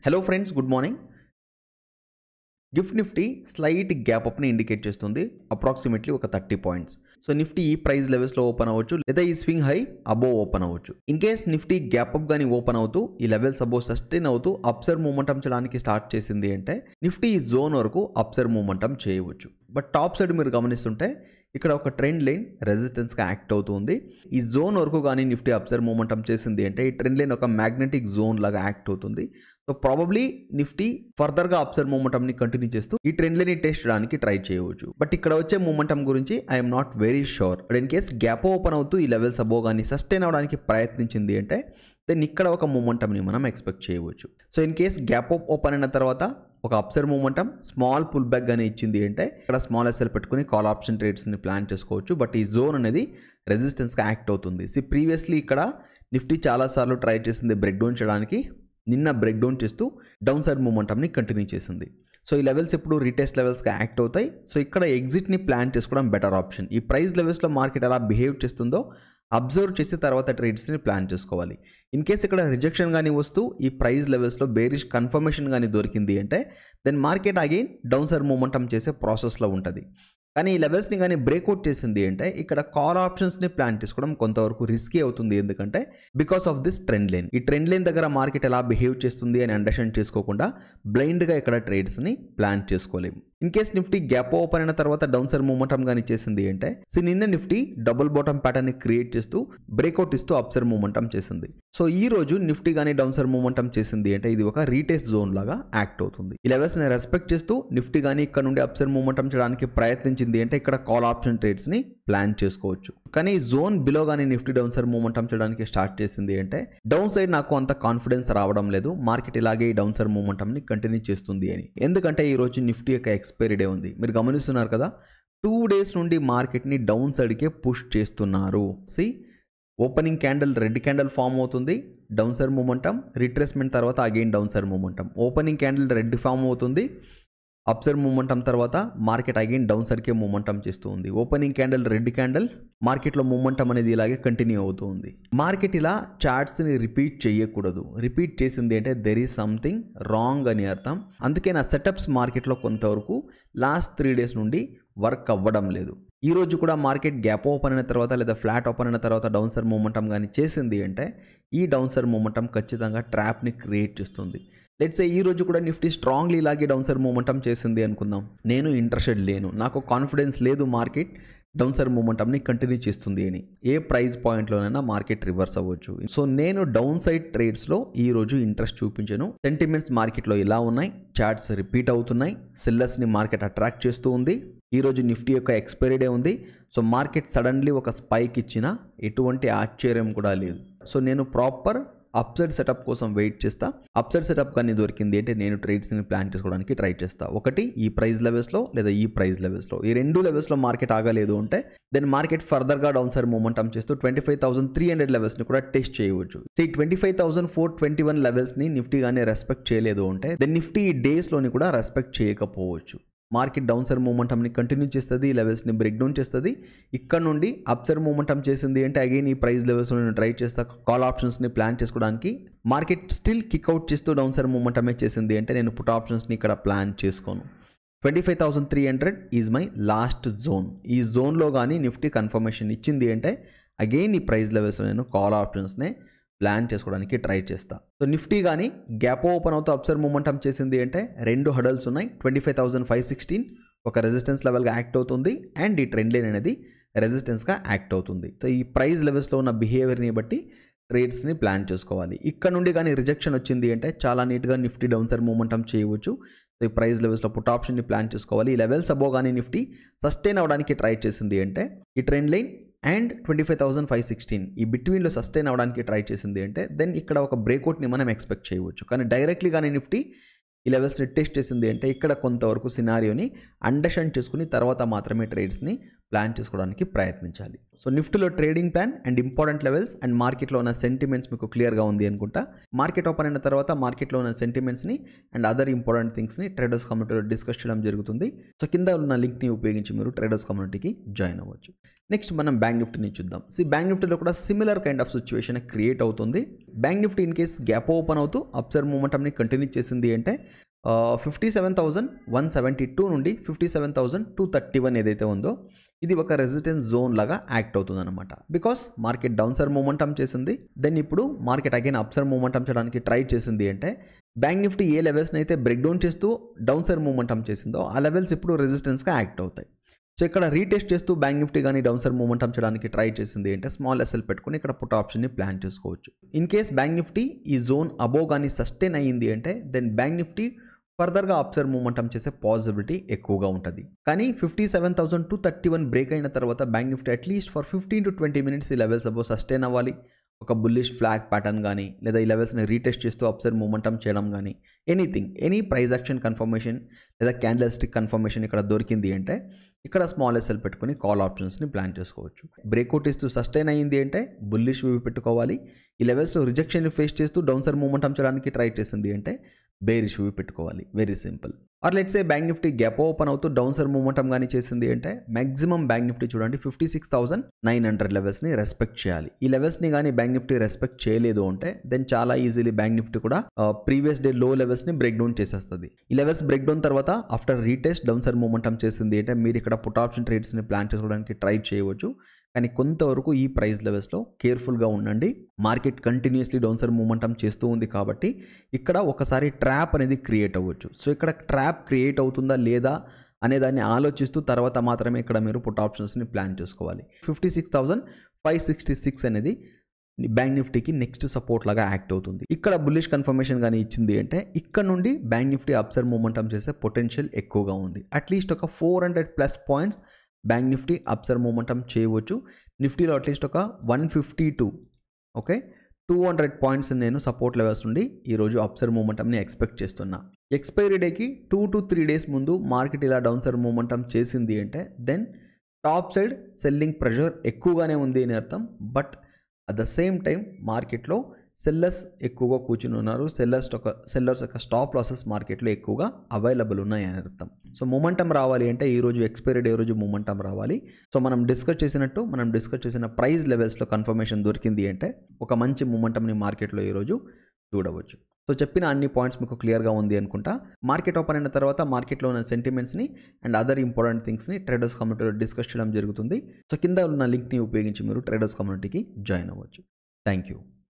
Hello friends, good morning. GIFT Nifty slight gap అప్ని indicate చేస్తుంది, approximately ఒక 30 points. So Nifty ఈ price లెవెల్స్లో ఓపెన్ అవ్వచ్చు, లేదా ఈ స్వింగ్ హై అబోవ్ ఓపెన్ అవ్వచ్చు. In case Nifty gap up కానీ ఓపెన్ అవుతూ ఈ లెవెల్స్ అబోవ్ సస్టైన్ అవుతూ అప్సర్ మూమెంటం చేయడానికి స్టార్ట్ చేసింది అంటే నిఫ్టీ ఈ జోన్ వరకు అప్సర్ మూమెంటం చేయవచ్చు. బట్ టాప్ సైడ్ మీరు గమనిస్తుంటే ఇక్కడ ఒక ట్రెండ్ లైన్ రెసిస్టెన్స్గా యాక్ట్ అవుతుంది. ఈ జోన్ వరకు కానీ నిఫ్టీ అప్సర్ మూమెంటం చేసింది అంటే ఈ ట్రెండ్ లైన్ ఒక మ్యాగ్నెటిక్ జోన్ లాగా యాక్ట్ అవుతుంది. సో ప్రాబబ్లీ నిఫ్టీ ఫర్దర్గా అప్సర్ మూమెంటంని కంటిన్యూ చేస్తూ ఈ ట్రెండ్ లైన్ని టెస్ట్ చేయడానికి ట్రై చేయవచ్చు. బట్ ఇక్కడ వచ్చే మూమెంటం గురించి I'm not very sure. But in case gap open అవుతూ ఈ లెవెల్స్ అబోవ్ కానీ సస్టైన్ అవడానికి ప్రయత్నించింది అంటే దెన్ ఇక్కడ ఒక మూమెంటంని మనం ఎక్స్పెక్ట్ చేయవచ్చు. So in case gap open అయిన తర్వాత ఒక అప్సర్ మూమెంటం స్మాల్ పుల్ బ్యాక్ గానీ ఇచ్చింది అంటే ఇక్కడ స్మాల్ ఎస్ఎల్ పెట్టుకుని కాల్ ఆప్షన్ ట్రేడ్స్ని ప్లాన్ చేసుకోవచ్చు. బట్ ఈ జోన్ అనేది రెసిస్టెన్స్గా యాక్ట్ అవుతుంది. ప్రీవియస్లీ ఇక్కడ నిఫ్టీ చాలాసార్లు ట్రై చేసింది బ్రేక్ డౌన్ చేయడానికి. నిన్న బ్రేక్ డౌన్ చేస్తూ డౌన్ సైడ్ మూమెంటంని కంటిన్యూ చేసింది. సో ఈ లెవెల్స్ ఇప్పుడు రీటెస్ట్ లెవెల్స్గా యాక్ట్ అవుతాయి. సో ఇక్కడ ఎగ్జిట్ని ప్లాన్ చేసుకోవడం బెటర్ ఆప్షన్. ఈ ప్రైస్ లెవెల్స్లో మార్కెట్ ఎలా బిహేవ్ చేస్తుందో అబ్జర్వ్ చేసి తర్వాత ట్రేడ్స్ని ప్లాన్ చేసుకోవాలి. ఇన్ కేస్ ఇక్కడ రిజెక్షన్ కానీ వస్తూ ఈ ప్రైస్ లెవెల్స్లో బేరిష్ కన్ఫర్మేషన్ కానీ దొరికింది అంటే then market again downside momentum చేసే ప్రాసెస్లో ఉంటుంది. కానీ ఈ లెవెల్స్ని కానీ బ్రేక్అవుట్ చేసింది అంటే ఇక్కడ కాల్ ఆప్షన్స్ని ప్లాన్ చేసుకోవడం కొంతవరకు రిస్కీ అవుతుంది. ఎందుకంటే because of this trend line. ఈ ట్రెండ్ లైన్ దగ్గర మార్కెట్ ఎలా బిహేవ్ చేస్తుంది అని అండర్స్టాండ్ చేసుకోకుండా బ్లైండ్గా ఇక్కడ ట్రేడ్స్ని ప్లాన్ చేసుకోలేము. In case Nifty gap open అయిన తర్వాత డౌన్ సైడ్ మూమెంటం కానీ చేసింది అంటే నిన్న Nifty double bottom pattern create చేస్తూ బ్రేక్అవుట్ ఇస్తూ అప్సర్ మూమెంటం చేసింది. సో ఈ రోజు నిఫ్టీ కానీ డౌన్ సైడ్ మూమెంటం చేసింది అంటే ఇది ఒక రీటెస్ట్ జోన్ లాగా యాక్ట్ అవుతుంది. ఈ లెవెల్స్ని రెస్పెక్ట్ చేస్తూ నిఫ్టీ కానీ ఇక్కడ నుండి అప్సర్ మూమెంటం చేయడానికి ప్రయత్నించింది అంటే ఇక్కడ కాల్ ఆప్షన్ ట్రేడ్స్ని ప్లాన్ చేసుకోవచ్చు. కానీ ఈ జోన్ బిలో కానీ నిఫ్టీ డౌన్ సైడ్ మూమెంటం చేయడానికి స్టార్ట్ చేసింది అంటే డౌన్ సైడ్ నాకు అంత కాన్ఫిడెన్స్ రావడం లేదు. మార్కెట్ ఇలాగే ఈ డౌన్ సైడ్ మూమెంటంని కంటిన్యూ చేస్తుంది అని. ఎందుకంటే ఈ రోజు నిఫ్టీ యొక్క ఎక్స్పైరీ డే ఉంది. మీరు గమనిస్తున్నారు కదా, 2 days నుండి మార్కెట్ని డౌన్ సైడ్కే పుష్ చేస్తున్నారు. Opening candle red candle form అవుతుంది, డౌన్ సైడ్ మూమెంటం, రిట్రేస్మెంట్ తర్వాత again downside momentum. Opening candle red form అవుతుంది, అప్సైడ్ మూమెంటం తర్వాత మార్కెట్ అగైన్ డౌన్ సైడ్కే మూమెంటం చేస్తూ ఉంది. ఓపెనింగ్ క్యాండిల్ రెడ్ క్యాండిల్, మార్కెట్లో మూమెంటం అనేది ఇలాగే కంటిన్యూ అవుతూ ఉంది. మార్కెట్ ఇలా చార్ట్స్ని రిపీట్ చేయకూడదు. రిపీట్ చేసింది అంటే దెర్ ఈజ్ సంథింగ్ రాంగ్ అని అర్థం. అందుకే నా సెటప్స్ మార్కెట్లో కొంతవరకు లాస్ట్ 3 days నుండి వర్క్ అవ్వడం లేదు. ఈ రోజు కూడా మార్కెట్ గ్యాప్ ఓపెన్ అయిన తర్వాత లేదా ఫ్లాట్ ఓపెన్ అయిన తర్వాత డౌన్ సైడ్ మూమెంటం కానీ చేసింది అంటే ఈ డౌన్ సైడ్ మూమెంటం ఖచ్చితంగా ట్రాప్ని క్రియేట్ చేస్తుంది. లెట్స్ సే ఈ రోజు కూడా నిఫ్టీ స్ట్రాంగ్లీ ఇలాగే డౌన్ సైడ్ మూమెంటం చేసింది అనుకుందాం. నేను ఇంట్రెస్టెడ్ లేను, నాకు కాన్ఫిడెన్స్ లేదు మార్కెట్ డౌన్ సైడ్ మూమెంటంని కంటిన్యూ చేస్తుంది అని. ఏ ప్రైస్ పాయింట్లోనైనా మార్కెట్ రివర్స్ అవ్వచ్చు. సో నేను డౌన్ సైడ్ ట్రేడ్స్లో ఈ రోజు ఇంట్రెస్ట్ చూపించాను. సెంటిమెంట్స్ మార్కెట్లో ఇలా ఉన్నాయి, చార్ట్స్ రిపీట్ అవుతున్నాయి, సెల్లర్స్ని మార్కెట్ అట్రాక్ట్ చేస్తూ ఉంది. ఈ రోజు నిఫ్టీ యొక్క ఎక్స్పైరీ డే ఉంది. సో మార్కెట్ సడన్లీ ఒక స్పైక్ ఇచ్చినా ఎటువంటి ఆశ్చర్యం కూడా లేదు. సో నేను ప్రాపర్ అప్సైడ్ సెటప్ కోసం వెయిట్ చేస్తా. అప్సైడ్ సెటప్ కానీ దొరికింది అంటే నేను ట్రేడ్స్ని ప్లాన్ చేసుకోవడానికి ట్రై చేస్తా. ఒకటి ఈ ప్రైస్ లెవెల్స్లో లేదా ఈ ప్రైస్ లెవెల్స్లో, ఈ 2 లెవెల్స్లో మార్కెట్ ఆగలేదు అంటే దెన్ మార్కెట్ ఫర్దర్గా డౌన్ సైడ్ మూమెంటం చేస్తూ 25,300 లెవెల్స్ని కూడా టెస్ట్ చేయవచ్చు. ఈ 25,421 లెవెల్స్ని నిఫ్టీ కానీ రెస్పెక్ట్ చేయలేదు అంటే దెన్ నిఫ్టీ ఈ డేస్లోని కూడా రెస్పెక్ట్ చేయకపోవచ్చు. మార్కెట్ డౌన్ సైడ్ మూమెంటంని కంటిన్యూ చేస్తుంది, ఈ లెవెల్స్ని బ్రేక్ డౌన్ చేస్తుంది. ఇక్కడ నుండి అప్ సైడ్ మూమెంటం చేసింది అంటే అగైన్ ఈ ప్రైస్ లెవెల్స్లో నేను ట్రై చేస్తా కాల్ ఆప్షన్స్ని ప్లాన్ చేసుకోవడానికి. మార్కెట్ స్టిల్ కిక్అవుట్ చేస్తూ డౌన్ సైడ్ మూమెంటమే చేసింది అంటే నేను పుట్ ఆప్షన్స్ని ఇక్కడ ప్లాన్ చేసుకోను. 25,300 ఈజ్ మై లాస్ట్ జోన్. ఈ జోన్లో కానీ నిఫ్టీ కన్ఫర్మేషన్ ఇచ్చింది అంటే అగైన్ ఈ ప్రైస్ లెవెల్స్లో నేను కాల్ ఆప్షన్స్నే ప్లాన్ చేసుకోవడానికి ట్రై చేస్తా. సో నిఫ్టీ కానీ గ్యాప్ ఓపెన్ అవుతూ అప్సైడ్ మూమెంటం చేసింది అంటే 2 హడల్స్ ఉన్నాయి. 25,516 ఒక రెసిస్టెన్స్ లెవెల్గా యాక్ట్ అవుతుంది అండ్ ఈ ట్రెండ్ లైన్ అనేది రెసిస్టెన్స్గా యాక్ట్ అవుతుంది. సో ఈ ప్రైస్ లెవెల్స్లో ఉన్న బిహేవియర్ని బట్టి ట్రేడ్స్ని ప్లాన్ చేసుకోవాలి. ఇక్కడ నుండి కానీ రిజెక్షన్ వచ్చింది అంటే చాలా నీట్గా నిఫ్టీ డౌన్ సైడ్ మూమెంటం చేయవచ్చు. సో ఈ ప్రైస్ లెవెల్స్లో పుట్ ఆప్షన్ని ప్లాన్ చేసుకోవాలి. ఈ లెవెల్స్ అబోవ్ కానీ నిఫ్టీ సస్టైన్ అవ్వడానికి ట్రై చేసింది అంటే ఈ ట్రెండ్ లైన్ అండ్ 25,516 ఈ బిట్వీన్లో సస్టైన్ అవ్వడానికి ట్రై చేసింది అంటే దెన్ ఇక్కడ ఒక బ్రేక్అవుట్ని మనం ఎక్స్పెక్ట్ చేయవచ్చు. కానీ డైరెక్ట్లీ కానీ నిఫ్టీ ఈ లెవెల్స్ని టెస్ట్ చేసింది అంటే ఇక్కడ కొంతవరకు సినారియోని అండర్స్టాండ్ చేసుకుని తర్వాత మాత్రమే ట్రేడ్స్ని ప్లాన్ చేసుకోవడానికి ప్రయత్నించాలి. సో నిఫ్టీలో trading plan and important levels and మార్కెట్లో ఉన్న సెంటిమెంట్స్ మీకు క్లియర్గా ఉంది అనుకుంటా. మార్కెట్ ఓపెన్ అయిన తర్వాత మార్కెట్లో ఉన్న సెంటిమెంట్స్ని అండ్ అదర్ ఇంపార్టెంట్ థింగ్స్ని ట్రేడర్స్ కమ్యూనిటీలో డిస్కస్ చేయడం జరుగుతుంది. సో కింద ఉన్న లింక్ని ఉపయోగించి మీరు ట్రేడర్స్ కమ్యూనిటీకి జాయిన్ అవ్వచ్చు. నెక్స్ట్ మనం బ్యాంక్ నిఫ్టీని చూద్దాం. బ్యాంక్ నిఫ్టీలో కూడా similar kind of situation create అవుతుంది. Bank Nifty in case gap open అవుతూ అప్సైడ్ మూమెంటంని కంటిన్యూ చేసింది అంటే 57,172 నుండి 57,231 ఏదైతే ఉందో ఇది ఒక రెసిస్టెన్స్ జోన్ లాగా యాక్ట్ అవుతుంది అనమాట. Because market down side momentum చేసింది, దెన్ ఇప్పుడు market again up side momentum చేయడానికి ట్రై చేసింది అంటే బ్యాంక్ నిఫ్టీ ఏ లెవెల్స్ని అయితే బ్రేక్ డౌన్ చేస్తూ డౌన్ సైడ్ మూమెంటం చేసిందో ఆ లెవెల్స్ ఇప్పుడు రెసిస్టెన్స్గా యాక్ట్ అవుతాయి. సో ఇక్కడ రీటెస్ట్ చేస్తూ బ్యాంక్ నిఫ్టీ కానీ డౌన్ సైడ్ మూమెంటం చేయడానికి ట్రై చేసింది అంటే స్మాల్ ఎస్ఎల్ పెట్టుకుని ఇక్కడ పుట్ ఆప్షన్ని ప్లాన్ చేసుకోవచ్చు. ఇన్ కేస్ బ్యాంక్ నిఫ్టీ ఈ జోన్ అబోవ్ కానీ సస్టైన్ అయ్యింది అంటే దెన్ బ్యాంక్ నిఫ్టీ ఫర్దర్గా అప్సైడ్ మూమెంటం చేసే పాసిబిలిటీ ఎక్కువగా ఉంటుంది. కానీ 57,231 బ్రేక్ అయిన తర్వాత bank Nifty at least for 15 to 20 minutes ఈ లెవెల్స్ అబోవ్ సస్టైన్ అవ్వాలి. ఒక బుల్లిష్ ఫ్లాగ్ ప్యాటర్న్ కానీ లేదా ఈ లెవెల్స్ని రీటెస్ట్ చేస్తూ అప్సైడ్ మూమెంటం చేయడం కానీ ఎనీ ప్రైస్ యాక్షన్ కన్ఫర్మేషన్ లేదా క్యాండిల్ స్టిక్ కన్ఫర్మేషన్ ఇక్కడ దొరికింది అంటే ఇక్కడ స్మాల్ ఎస్ఎల్ పెట్టుకుని కాల్ ఆప్షన్స్ని ప్లాన్ చేసుకోవచ్చు. బ్రేక్అవుట్ ఇస్తూ సస్టైన్ అయ్యింది అంటే బుల్లిష్ వ్యూ పెట్టుకోవాలి. ఈ లెవెల్స్లో రిజెక్షన్ ఫేస్ చేస్తూ డౌన్ సైడ్ మూమెంటం చేయడానికి ట్రై చేసింది అంటే బేరిష్ వ్యూ పెట్టుకోవాలి. Very simple. Are let's say bank Nifty gap open అవుతూ డౌన్ సైడ్ మూమెంటం కానీ చేసింది అంటే మాక్సిమం బ్యాంక్ నిఫ్టీ చూడండి 56,900 లెవెల్స్ని రెస్పెక్ట్ చేయాలి. ఈ లెవెల్స్ని కానీ బ్యాంక్ నిఫ్టీ రెస్పెక్ట్ చేయలేదు అంటే దెన్ చాలా ఈజీలీ బ్యాంక్ నిఫ్టీ కూడా ప్రీవియస్ డే లో లెవెల్స్ని బ్రేక్ డౌన్ చేసేస్తుంది. ఈ లెవెల్స్ బ్రేక్ డౌన్ తర్వాత after retest down side momentum చేసింది అంటే మీరు ఇక్కడ పుట్ ఆప్షన్ ట్రేడ్స్ని ప్లాన్ చేసుకోవడానికి ట్రై చేయవచ్చు. కానీ కొంతవరకు ఈ ప్రైస్ లెవెల్స్లో కేర్ఫుల్గా ఉండండి. Market continuously down side momentum చేస్తూ ఉంది కాబట్టి ఇక్కడ ఒకసారి ట్రాప్ అనేది క్రియేట్ అవ్వచ్చు. సో ఇక్కడ ట్రాప్ క్రియేట్ అవుతుందా లేదా అనే దాన్ని ఆలోచిస్తూ తర్వాత మాత్రమే ఇక్కడ మీరు పుట్ ఆప్షన్స్ని ప్లాన్ చేసుకోవాలి. 56,566 అనేది బ్యాంక్ నిఫ్టీకి నెక్స్ట్ సపోర్ట్ లాగా యాక్ట్ అవుతుంది. ఇక్కడ బుల్లిష్ కన్ఫర్మేషన్ కానీ ఇచ్చింది అంటే ఇక్కడ నుండి బ్యాంక్ నిఫ్టీ అప్సైడ్ మూమెంటం చేసే పొటెన్షియల్ ఎక్కువగా ఉంది. అట్లీస్ట్ ఒక 400+ points bank Nifty upside momentum చేయవచ్చు. నిఫ్టీలో అట్లీస్ట్ ఒక 152 200 పాయింట్స్ నేను సపోర్ట్ లెవెల్స్ నుండి ఈరోజు అప్సైడ్ మూమెంటంని ఎక్స్పెక్ట్ చేస్తున్నా. ఎక్స్పైరీ డేకి 2 to 3 days ముందు మార్కెట్ ఇలా డౌన్ సైడ్ మూమెంటం చేసింది అంటే then top side selling pressure ఎక్కువగానే ఉంది అని అర్థం. But at the same time మార్కెట్లో సెల్లర్స్ ఎక్కువగా కూర్చుని ఉన్నారు. సెల్లర్స్ యొక్క స్టాప్ లాసెస్ మార్కెట్లో ఎక్కువగా అవైలబుల్ ఉన్నాయి అని అర్థం. సో మూమెంటం రావాలి అంటే ఈరోజు ఎక్స్పైరీ డే రోజు మూమెంటం రావాలి. సో మనం డిస్కస్ చేసిన ప్రైస్ లెవెల్స్లో కన్ఫర్మేషన్ దొరికింది అంటే ఒక మంచి మూమెంటంని మార్కెట్లో ఈరోజు చూడవచ్చు. సో చెప్పిన అన్ని పాయింట్స్ మీకు క్లియర్గా ఉంది అనుకుంటా. మార్కెట్ ఓపెన్ అయిన తర్వాత మార్కెట్లో ఉన్న సెంటిమెంట్స్ని అండ్ అదర్ ఇంపార్టెంట్ థింగ్స్ని ట్రేడర్స్ కమ్యూనిటీలో డిస్కస్ చేయడం జరుగుతుంది. సో కింద ఉన్న లింక్ని ఉపయోగించి మీరు ట్రేడర్స్ కమ్యూనిటీకి జాయిన్ అవ్వచ్చు. Thank you.